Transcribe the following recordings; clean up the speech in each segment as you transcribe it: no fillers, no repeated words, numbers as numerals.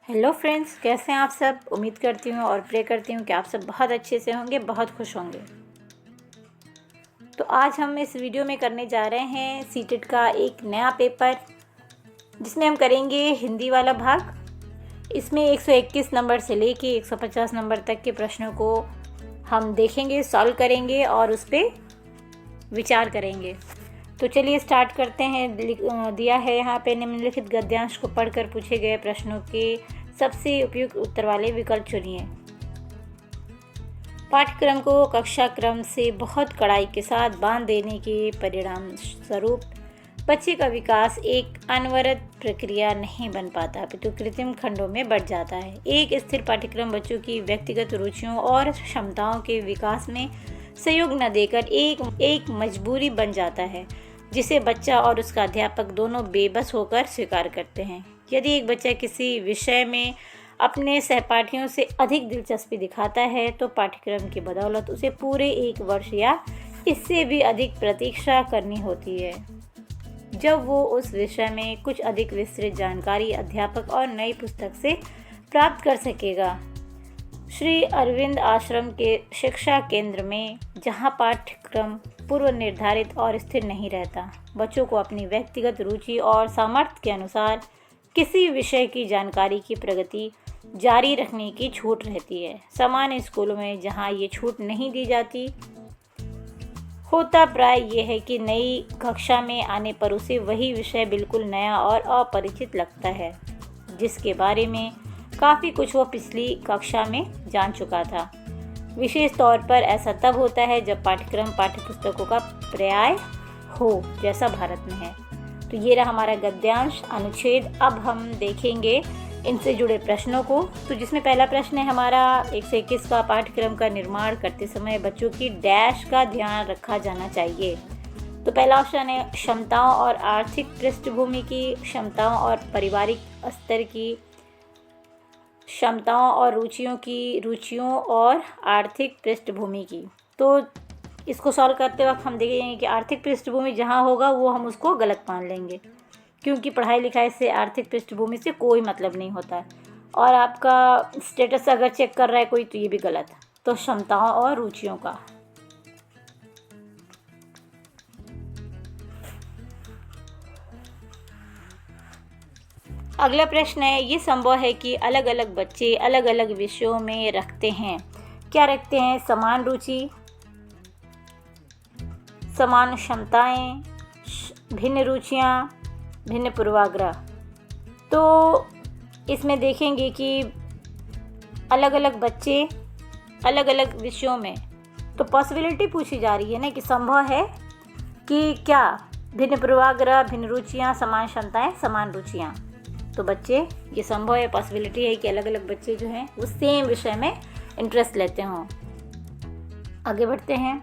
Hello friends, कैसे हैं आप सब। उम्मीद करती हूँ और प्रे करती हूँ कि आप सब बहुत अच्छे से होंगे, बहुत खुश होंगे। तो आज हम इस वीडियो में करने जा रहे हैं सीटेट का एक नया पेपर, जिसमें हम करेंगे हिंदी वाला भाग। इसमें 121 नंबर से लेके 150 नंबर तक के प्रश्नों को हम देखेंगे, सॉल्व करेंगे और उस पर विचार करेंगे। तो चलिए स्टार्ट करते हैं। दिया है यहाँ पे निम्नलिखित गद्यांश को पढ़कर पूछे गए प्रश्नों के सबसे उपयुक्त उत्तर वाले विकल्प चुनिए। पाठ्यक्रम को कक्षा क्रम से बहुत कड़ाई के साथ बांध देने के परिणाम स्वरूप बच्चे का विकास एक अनवरत प्रक्रिया नहीं बन पाता, अपितु कृत्रिम खंडों में बढ़ जाता है। एक स्थिर पाठ्यक्रम बच्चों की व्यक्तिगत रुचियों और क्षमताओं के विकास में सहयोग न देकर एक मजबूरी बन जाता है, जिसे बच्चा और उसका अध्यापक दोनों बेबस होकर स्वीकार करते हैं। यदि एक बच्चा किसी विषय में अपने सहपाठियों से अधिक दिलचस्पी दिखाता है, तो पाठ्यक्रम की बदौलत उसे पूरे 1 वर्ष या इससे भी अधिक प्रतीक्षा करनी होती है, जब वो उस विषय में कुछ अधिक विस्तृत जानकारी अध्यापक और नई पुस्तक से प्राप्त कर सकेगा। श्री अरविंद आश्रम के शिक्षा केंद्र में, जहाँ पाठ्यक्रम पूर्व निर्धारित और स्थिर नहीं रहता, बच्चों को अपनी व्यक्तिगत रुचि और सामर्थ्य के अनुसार किसी विषय की जानकारी की प्रगति जारी रखने की छूट रहती है। सामान्य स्कूलों में जहाँ ये छूट नहीं दी जाती, होता प्राय ये है कि नई कक्षा में आने पर उसे वही विषय बिल्कुल नया और अपरिचित लगता है, जिसके बारे में काफ़ी कुछ वो पिछली कक्षा में जान चुका था। विशेष तौर पर ऐसा तब होता है जब पाठ्यक्रम पाठ्यपुस्तकों का पर्याय हो, जैसा भारत में है। तो ये रहा हमारा गद्यांश अनुच्छेद। अब हम देखेंगे इनसे जुड़े प्रश्नों को। तो जिसमें पहला प्रश्न है हमारा 121 का, पाठ्यक्रम का निर्माण करते समय बच्चों की डैश का ध्यान रखा जाना चाहिए। तो पहला ऑप्शन है क्षमताओं और आर्थिक पृष्ठभूमि की, क्षमताओं और पारिवारिक स्तर की, क्षमताओं और रुचियों और आर्थिक पृष्ठभूमि की। तो इसको सॉल्व करते वक्त हम देखेंगे कि आर्थिक पृष्ठभूमि जहाँ होगा वो हम उसको गलत मान लेंगे, क्योंकि पढ़ाई लिखाई से आर्थिक पृष्ठभूमि से कोई मतलब नहीं होता है। और आपका स्टेटस अगर चेक कर रहा है कोई, तो ये भी गलत है। तो क्षमताओं और रुचियों का। अगला प्रश्न है, ये संभव है कि अलग अलग बच्चे अलग अलग विषयों में रखते हैं। क्या रखते हैं? समान रुचि, समान क्षमताएं, भिन्न रुचियां, भिन्न पूर्वाग्रह। तो इसमें देखेंगे कि अलग अलग बच्चे अलग अलग विषयों में, तो पॉसिबिलिटी पूछी जा रही है ना कि संभव है कि क्या भिन्न पूर्वाग्रह, भिन्न रुचियां, समान क्षमताएं, समान रुचियां। तो बच्चे, ये संभव है, पॉसिबिलिटी है कि अलग अलग बच्चे जो हैं वो सेम विषय में इंटरेस्ट लेते हों। आगे बढ़ते हैं।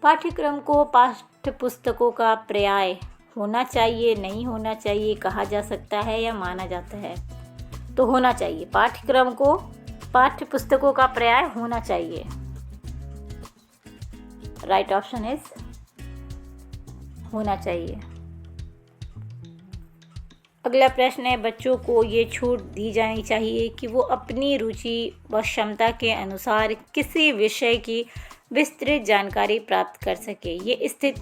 पाठ्यक्रम को पाठ्यपुस्तकों का पर्याय होना चाहिए, नहीं होना चाहिए, कहा जा सकता है या माना जाता है? तो होना चाहिए। पाठ्यक्रम को पाठ्यपुस्तकों का पर्याय होना चाहिए। राइट ऑप्शन इज होना चाहिए। अगला प्रश्न है, बच्चों को ये छूट दी जानी चाहिए कि वो अपनी रुचि व क्षमता के अनुसार किसी विषय की विस्तृत जानकारी प्राप्त कर सके। ये स्थिति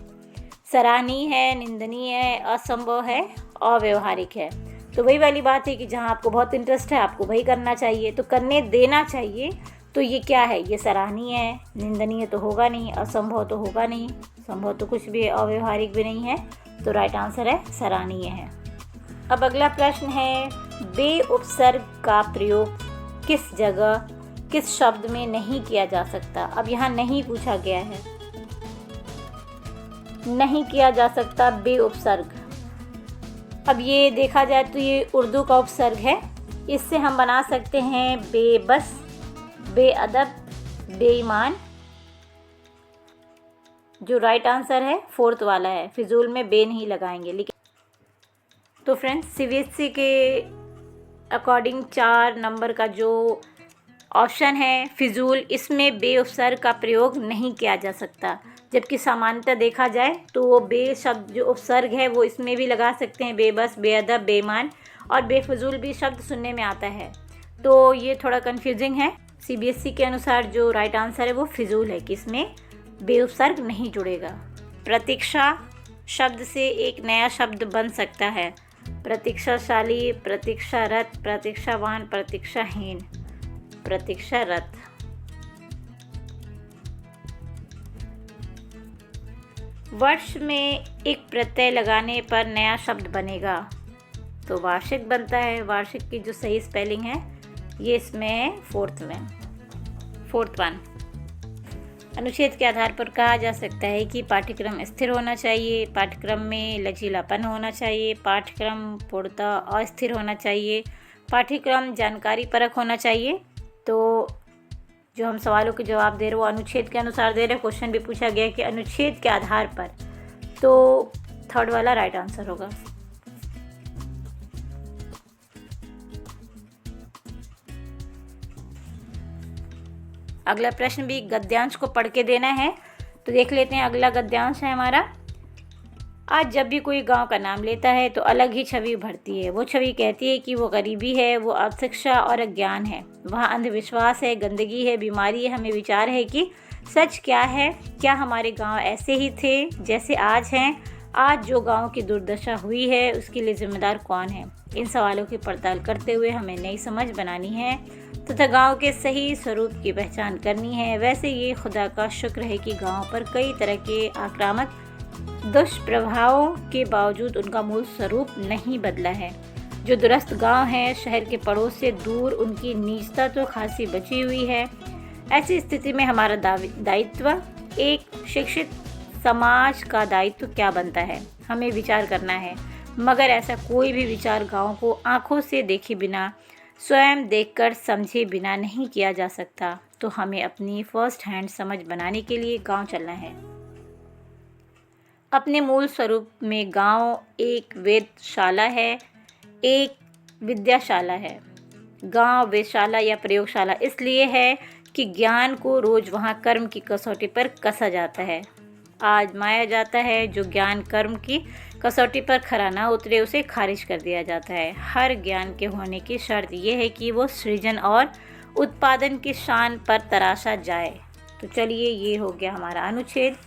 सराहनीय है, निंदनीय है, असंभव है, अव्यवहारिक है। तो वही वाली बात है कि जहाँ आपको बहुत इंटरेस्ट है आपको वही करना चाहिए, तो करने देना चाहिए। तो ये क्या है? ये सराहनीय है, निंदनीय तो होगा नहीं, असंभव तो होगा नहीं, संभव तो कुछ भी, अव्यवहारिक भी नहीं है। तो राइट आंसर है सराहनीय है। अब अगला प्रश्न है, बे उपसर्ग का प्रयोग किस जगह किस शब्द में नहीं किया जा सकता? अब यहाँ नहीं पूछा गया है, नहीं किया जा सकता बे उपसर्ग। अब ये देखा जाए तो ये उर्दू का उपसर्ग है। इससे हम बना सकते हैं बेबस, बेअदब, बेईमान। जो राइट आंसर है 4th वाला है, फिजूल में बे नहीं लगाएंगे। लेकिन तो फ्रेंड्स, सीबीएसई के अकॉर्डिंग 4 नंबर का जो ऑप्शन है फिजूल, इसमें बे उपसर्ग का प्रयोग नहीं किया जा सकता। जबकि सामान्यतः देखा जाए तो वो बे शब्द जो उपसर्ग है वो इसमें भी लगा सकते हैं, बेबस, बेअदब, बेईमान और बेफजूल भी शब्द सुनने में आता है। तो ये थोड़ा कन्फ्यूजिंग है। सीबीएसई के अनुसार जो राइट आंसर है वो फिजूल है कि इसमें बे उपसर्ग नहीं जुड़ेगा। प्रतीक्षा शब्द से एक नया शब्द बन सकता है। प्रतीक्षाशाली, प्रतीक्षारत, प्रतीक्षावान, प्रतीक्षाहीन। प्रतीक्षारत। वर्ष में एक प्रत्यय लगाने पर नया शब्द बनेगा, तो वार्षिक बनता है। वार्षिक की जो सही स्पेलिंग है ये इसमें है फोर्थ वन। अनुच्छेद के आधार पर कहा जा सकता है कि पाठ्यक्रम स्थिर होना चाहिए, पाठ्यक्रम में लचीलापन होना चाहिए, पाठ्यक्रम पूर्णतः अस्थिर होना चाहिए, पाठ्यक्रम जानकारी परक होना चाहिए। तो जो हम सवालों के जवाब दे रहे वो अनुच्छेद के अनुसार दे रहे। क्वेश्चन भी पूछा गया कि अनुच्छेद के आधार पर, तो थर्ड वाला राइट आंसर होगा। अगला प्रश्न भी गद्यांश को पढ़ के देना है, तो देख लेते हैं। अगला गद्यांश है हमारा, आज जब भी कोई गांव का नाम लेता है तो अलग ही छवि उभरती है। वो छवि कहती है कि वो गरीबी है, वो अशिक्षा और अज्ञान है, वहाँ अंधविश्वास है, गंदगी है, बीमारी है। हमें विचार है कि सच क्या है, क्या हमारे गांव ऐसे ही थे जैसे आज हैं? आज जो गांव की दुर्दशा हुई है उसके लिए जिम्मेदार कौन है? इन सवालों की पड़ताल करते हुए हमें नई समझ बनानी है तथा गांव के सही स्वरूप की पहचान करनी है। वैसे ये खुदा का शुक्र है कि गांव पर कई तरह के आक्रामक दुष्प्रभावों के बावजूद उनका मूल स्वरूप नहीं बदला है। जो दुरुस्त गांव हैं, शहर के पड़ोस से दूर, उनकी नीचता तो खासी बची हुई है। ऐसी स्थिति में हमारा दायित्व, एक शिक्षित समाज का दायित्व क्या बनता है? हमें विचार करना है, मगर ऐसा कोई भी विचार गांव को आंखों से देखे बिना, स्वयं देखकर समझे बिना नहीं किया जा सकता। तो हमें अपनी फर्स्ट हैंड समझ बनाने के लिए गांव चलना है। अपने मूल स्वरूप में गांव एक वेधशाला है, एक विद्याशाला है। गांव वेधशाला या प्रयोगशाला इसलिए है कि ज्ञान को रोज वहाँ कर्म की कसौटी पर कसा जाता है, आजमाया जाता है। जो ज्ञान कर्म की कसौटी पर खरा ना उतरे उसे खारिज कर दिया जाता है। हर ज्ञान के होने की शर्त यह है कि वो सृजन और उत्पादन की शान पर तराशा जाए। तो चलिए, ये हो गया हमारा अनुच्छेद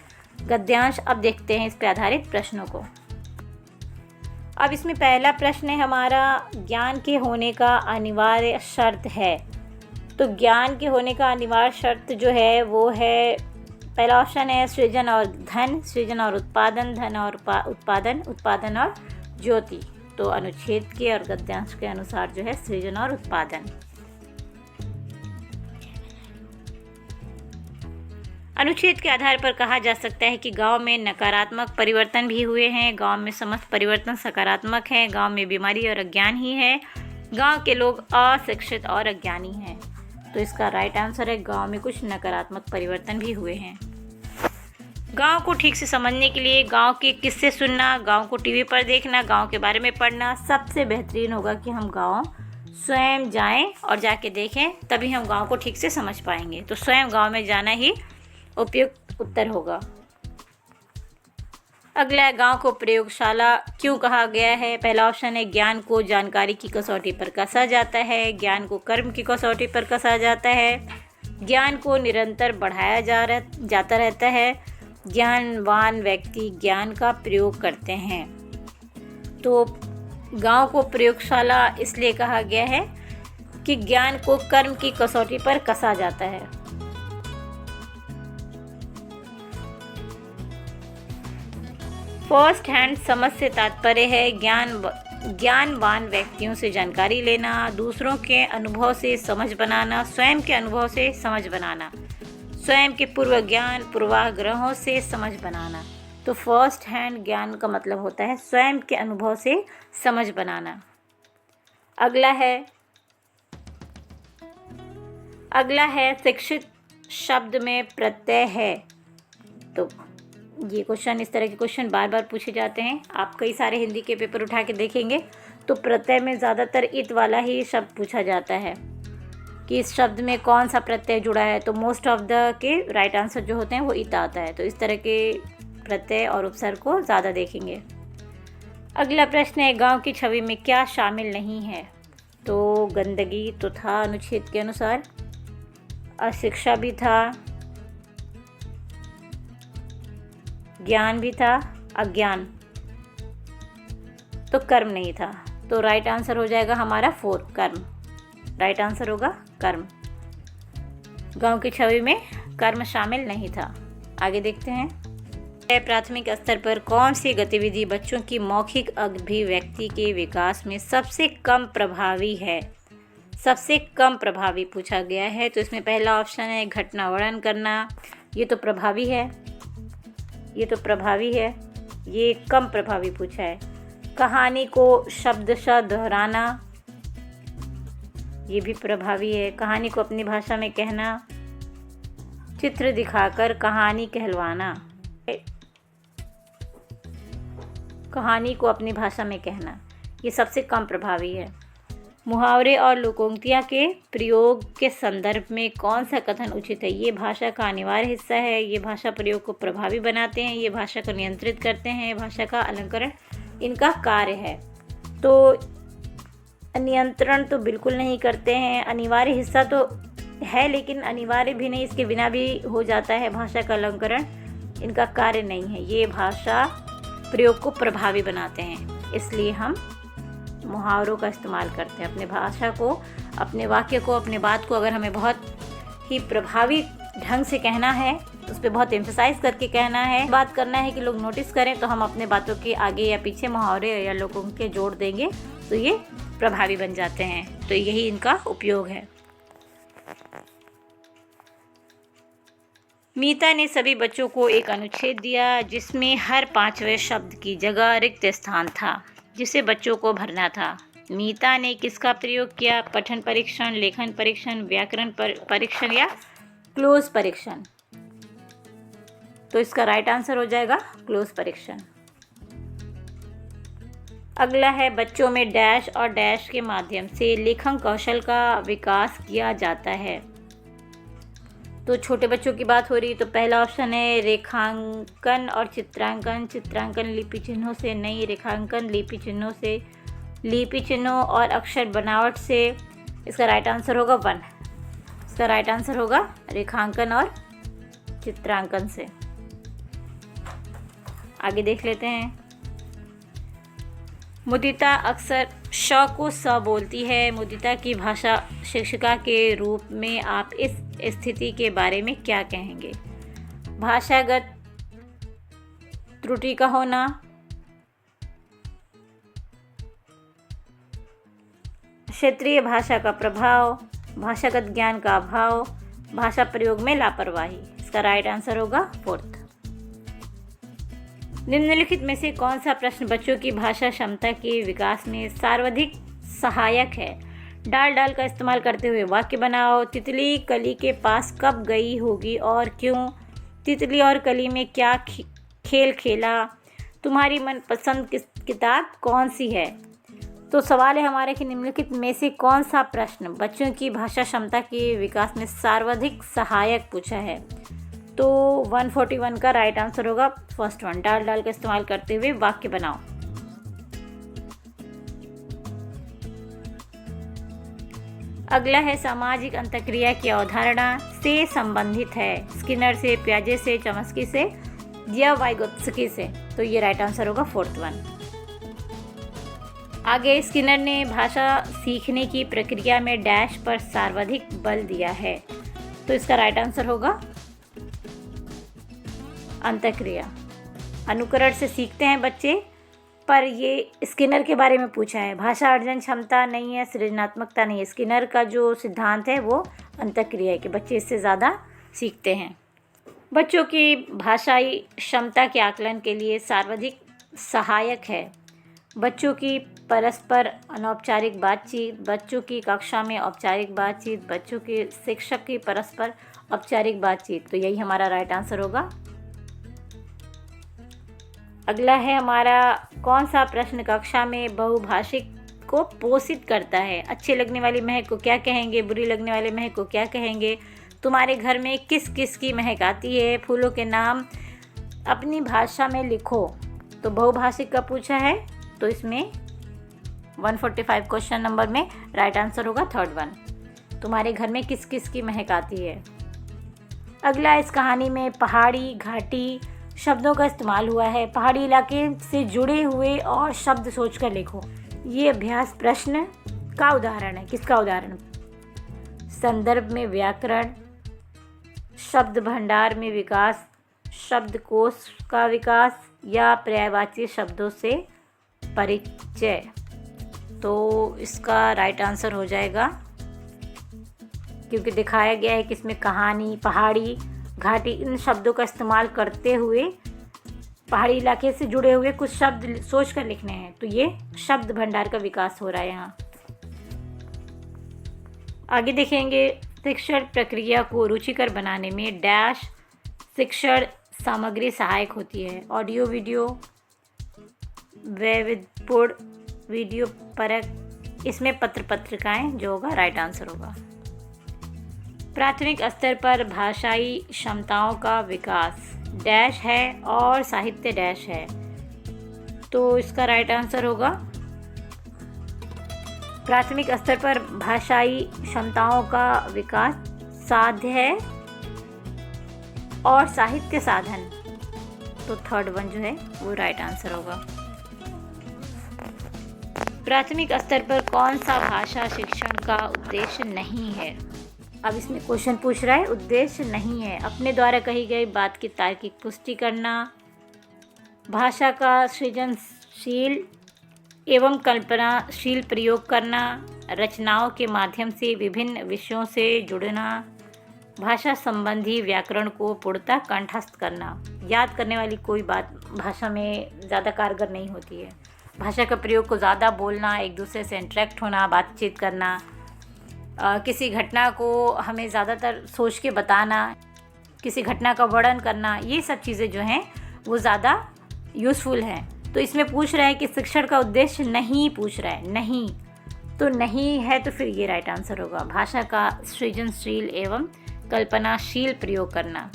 गद्यांश। अब देखते हैं इस पर आधारित प्रश्नों को। अब इसमें पहला प्रश्न है हमारा, ज्ञान के होने का अनिवार्य शर्त है। तो ज्ञान के होने का अनिवार्य शर्त जो है वो है, पहला ऑप्शन है सृजन और धन, सृजन और उत्पादन, धन और उत्पादन, उत्पादन और ज्योति। तो अनुच्छेद के और गद्यांश के अनुसार जो है सृजन और उत्पादन। अनुच्छेद के आधार पर कहा जा सकता है कि गांव में नकारात्मक परिवर्तन भी हुए हैं, गांव में समस्त परिवर्तन सकारात्मक हैं, गांव में बीमारी और अज्ञान ही है, गांव के लोग अशिक्षित और अज्ञानी हैं। तो इसका राइट आंसर है, गांव में कुछ नकारात्मक परिवर्तन भी हुए हैं। गांव को ठीक से समझने के लिए गांव के किस्से सुनना, गांव को टीवी पर देखना, गांव के बारे में पढ़ना सबसे बेहतरीन होगा कि हम गांव स्वयं जाएं और जाके देखें, तभी हम गांव को ठीक से समझ पाएंगे। तो स्वयं गांव में जाना ही उपयुक्त उत्तर होगा। अगला, गांव को प्रयोगशाला क्यों कहा गया है? पहला ऑप्शन है, ज्ञान को जानकारी की कसौटी पर कसा जाता है, ज्ञान को कर्म की कसौटी पर कसा जाता है, ज्ञान को निरंतर बढ़ाया जाता रहता है, ज्ञानवान व्यक्ति ज्ञान का प्रयोग करते हैं। तो गांव को प्रयोगशाला इसलिए कहा गया है कि ज्ञान को कर्म की कसौटी पर कसा जाता है। फर्स्ट हैंड समझ से तात्पर्य है ज्ञानवान व्यक्तियों से जानकारी लेना, दूसरों के अनुभव से समझ बनाना, स्वयं के अनुभव से समझ बनाना, स्वयं के पूर्व ज्ञान पूर्वाग्रहों से समझ बनाना। तो फर्स्ट हैंड ज्ञान का मतलब होता है स्वयं के अनुभव से समझ बनाना। अगला है शिक्षित शब्द में प्रत्यय है। तो ये क्वेश्चन, इस तरह के क्वेश्चन बार बार पूछे जाते हैं। आप कई सारे हिंदी के पेपर उठा के देखेंगे तो प्रत्यय में ज़्यादातर इत वाला ही शब्द पूछा जाता है। कि इस शब्द में कौन सा प्रत्यय जुड़ा है, तो मोस्ट ऑफ द के राइट आंसर जो होते हैं वो इत आता है। तो इस तरह के प्रत्यय और उपसर्ग को ज़्यादा देखेंगे। अगला प्रश्न है, गांव की छवि में क्या शामिल नहीं है? तो गंदगी तो था अनुच्छेद के अनुसार, अशिक्षा भी था, ज्ञान भी था, अज्ञान, तो कर्म नहीं था। तो राइट आंसर हो जाएगा हमारा 4 कर्म। राइट आंसर होगा कर्म। गांव की छवि में कर्म शामिल नहीं था। आगे देखते हैं, प्राथमिक स्तर पर कौन सी गतिविधि बच्चों की मौखिक अभिव्यक्ति के विकास में सबसे कम प्रभावी है? सबसे कम प्रभावी पूछा गया है। तो इसमें पहला ऑप्शन है घटना वर्णन करना, ये तो प्रभावी है, ये तो प्रभावी है। ये कम प्रभावी पूछा है। कहानी को शब्दशः दोहराना, ये भी प्रभावी है। कहानी को अपनी भाषा में कहना, चित्र दिखाकर कहानी कहलवाना, कहानी को अपनी भाषा में कहना, ये सबसे कम प्रभावी है। मुहावरे और लोकोक्तियाँ के प्रयोग के संदर्भ में कौन सा कथन उचित है? ये भाषा का अनिवार्य हिस्सा है, ये भाषा प्रयोग को प्रभावी बनाते हैं, ये भाषा को नियंत्रित करते हैं, भाषा का अलंकरण इनका कार्य है। तो नियंत्रण तो बिल्कुल नहीं करते हैं, अनिवार्य हिस्सा तो है लेकिन अनिवार्य भी नहीं, इसके बिना भी हो जाता है। भाषा का अलंकरण इनका कार्य नहीं है, ये भाषा प्रयोग को प्रभावी बनाते हैं, इसलिए हम मुहावरों का इस्तेमाल करते हैं। अपने भाषा को, अपने वाक्य को, अपने बात को अगर हमें बहुत ही प्रभावी ढंग से कहना है, उस पर बहुत एम्फसाइज करके कहना है, बात करना है कि लोग नोटिस करें, तो हम अपने बातों के आगे या पीछे मुहावरे या लोकोक्ति जोड़ देंगे तो ये प्रभावी बन जाते हैं। तो यही इनका उपयोग है। मीता ने सभी बच्चों को एक अनुच्छेद दिया जिसमें हर 5वें शब्द की जगह रिक्त स्थान था जिसे बच्चों को भरना था। मीता ने किसका प्रयोग किया? पठन परीक्षण, लेखन परीक्षण, व्याकरण परीक्षण या क्लोज परीक्षण? तो इसका राइट आंसर हो जाएगा क्लोज परीक्षण। अगला है, बच्चों में डैश और डैश के माध्यम से लेखन कौशल का विकास किया जाता है। तो छोटे बच्चों की बात हो रही, तो पहला ऑप्शन है रेखांकन और चित्रांकन। चित्रांकन लिपि चिन्हों से नहीं, रेखांकन लिपि चिन्हों से, लिपि चिन्हों और अक्षर बनावट से। इसका राइट आंसर होगा 1। इसका राइट आंसर होगा रेखांकन और चित्रांकन से। आगे देख लेते हैं, मुदिता अक्सर श को स बोलती है। मुदिता की भाषा शिक्षिका के रूप में आप इस स्थिति के बारे में क्या कहेंगे? भाषागत त्रुटि का होना, क्षेत्रीय भाषा का प्रभाव, भाषागत ज्ञान का अभाव, भाषा प्रयोग में लापरवाही। इसका राइट आंसर होगा 4th। निम्नलिखित में से कौन सा प्रश्न बच्चों की भाषा क्षमता के विकास में सर्वाधिक सहायक है? डाल डाल का इस्तेमाल करते हुए वाक्य बनाओ। तितली कली के पास कब गई होगी और क्यों? तितली और कली में क्या खेल खेला? तुम्हारी मनपसंद किताब कौन सी है? तो सवाल है हमारे कि निम्नलिखित में से कौन सा प्रश्न बच्चों की भाषा क्षमता के विकास में सर्वाधिक सहायक पूछा है? तो 141 का राइट आंसर होगा फर्स्ट वन, डाल डाल का इस्तेमाल करते हुए वाक्य बनाओ। अगला है, सामाजिक अंतःक्रिया की अवधारणा से संबंधित है। स्किनर से, पियाजे से, चॉम्स्की से या वाइगोत्स्की से? तो ये राइट आंसर होगा 4th वन। आगे, स्किनर ने भाषा सीखने की प्रक्रिया में डैश पर सर्वाधिक बल दिया है। तो इसका राइट आंसर होगा अंतःक्रिया। अनुकरण से सीखते हैं बच्चे, पर ये स्किनर के बारे में पूछा है। भाषा अर्जन क्षमता नहीं है, सृजनात्मकता नहीं है। स्किनर का जो सिद्धांत है वो अंतःक्रिया है कि बच्चे इससे ज़्यादा सीखते हैं। बच्चों की भाषाई क्षमता के आकलन के लिए सर्वाधिक सहायक है बच्चों की परस्पर अनौपचारिक बातचीत, बच्चों की कक्षा में औपचारिक बातचीत, बच्चों के शिक्षक की परस्पर औपचारिक बातचीत। तो यही हमारा राइट आंसर होगा। अगला है हमारा, कौन सा प्रश्न कक्षा में बहुभाषिक को पोषित करता है। अच्छे लगने वाली महक को क्या कहेंगे, बुरी लगने वाली महक को क्या कहेंगे। तुम्हारे घर में किस किस की महक आती है, फूलों के नाम अपनी भाषा में लिखो। तो बहुभाषिक का पूछा है, तो इसमें 145 क्वेश्चन नंबर में राइट आंसर होगा थर्ड वन। तुम्हारे घर में किस किस की महक आती है। अगला, इस कहानी में पहाड़ी घाटी शब्दों का इस्तेमाल हुआ है। पहाड़ी इलाके से जुड़े हुए और शब्द सोचकर लिखो। ये अभ्यास प्रश्न का उदाहरण है। किसका उदाहरण? संदर्भ में व्याकरण, शब्द भंडार में विकास, शब्दकोश का विकास या पर्यायवाची शब्दों से परिचय। तो इसका राइट आंसर हो जाएगा, क्योंकि दिखाया गया है कि इसमें कहानी, पहाड़ी, घाटी इन शब्दों का इस्तेमाल करते हुए पहाड़ी इलाके से जुड़े हुए कुछ शब्द सोच कर लिखने हैं। तो ये शब्द भंडार का विकास हो रहा है यहाँ। आगे देखेंगे, शिक्षण प्रक्रिया को रुचिकर बनाने में डैश शिक्षण सामग्री सहायक होती है। ऑडियो वीडियो, वैविध्यपूर्ण वीडियो परक, इसमें पत्र पत्रिकाएं जो होगा राइट आंसर होगा। प्राथमिक स्तर पर भाषाई क्षमताओं का विकास डैश है और साहित्य डैश है। तो इसका राइट आंसर होगा, प्राथमिक स्तर पर भाषाई क्षमताओं का विकास साध्य है और साहित्य साधन। तो थर्ड वन जो है वो राइट आंसर होगा। प्राथमिक स्तर पर कौन सा भाषा शिक्षण का उद्देश्य नहीं है। अब इसमें क्वेश्चन पूछ रहा है उद्देश्य नहीं है। अपने द्वारा कही गई बात की तार्किक पुष्टि करना, भाषा का सृजनशील एवं कल्पनाशील प्रयोग करना, रचनाओं के माध्यम से विभिन्न विषयों से जुड़ना, भाषा संबंधी व्याकरण को पूर्णतः कंठस्थ करना। याद करने वाली कोई बात भाषा में ज़्यादा कारगर नहीं होती है। भाषा का प्रयोग को ज़्यादा बोलना, एक दूसरे से इंटरेक्ट होना, बातचीत करना, किसी घटना को हमें ज़्यादातर सोच के बताना, किसी घटना का वर्णन करना, ये सब चीज़ें जो हैं वो ज़्यादा यूज़फुल हैं। तो इसमें पूछ रहा है कि शिक्षण का उद्देश्य नहीं पूछ रहा है, नहीं, तो नहीं है तो फिर ये राइट आंसर होगा, भाषा का सृजनशील एवं कल्पनाशील प्रयोग करना।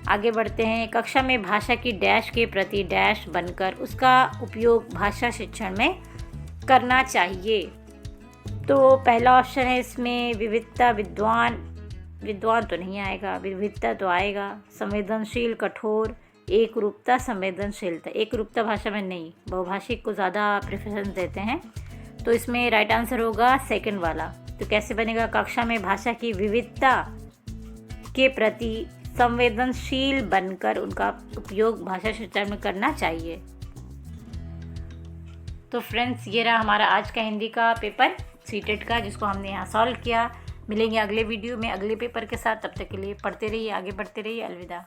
आगे बढ़ते हैं, कक्षा में भाषा की डैश के प्रति डैश बनकर उसका उपयोग भाषा शिक्षण में करना चाहिए। तो पहला ऑप्शन है इसमें विविधता, विद्वान तो नहीं आएगा, विविधता तो आएगा। संवेदनशील, कठोर, एक रूपता, संवेदनशीलता, एक रूपता भाषा में नहीं, बहुभाषिक को ज़्यादा प्रेफरेंस देते हैं। तो इसमें राइट आंसर होगा सेकंड वाला। तो कैसे बनेगा, कक्षा में भाषा की विविधता के प्रति संवेदनशील बनकर उनका उपयोग भाषा शिक्षण में करना चाहिए। तो फ्रेंड्स, ये रहा हमारा आज का हिंदी का पेपर सीटेट का, जिसको हमने यहाँ सॉल्व किया। मिलेंगे अगले वीडियो में अगले पेपर के साथ। तब तक के लिए पढ़ते रहिए, आगे बढ़ते रहिए। अलविदा।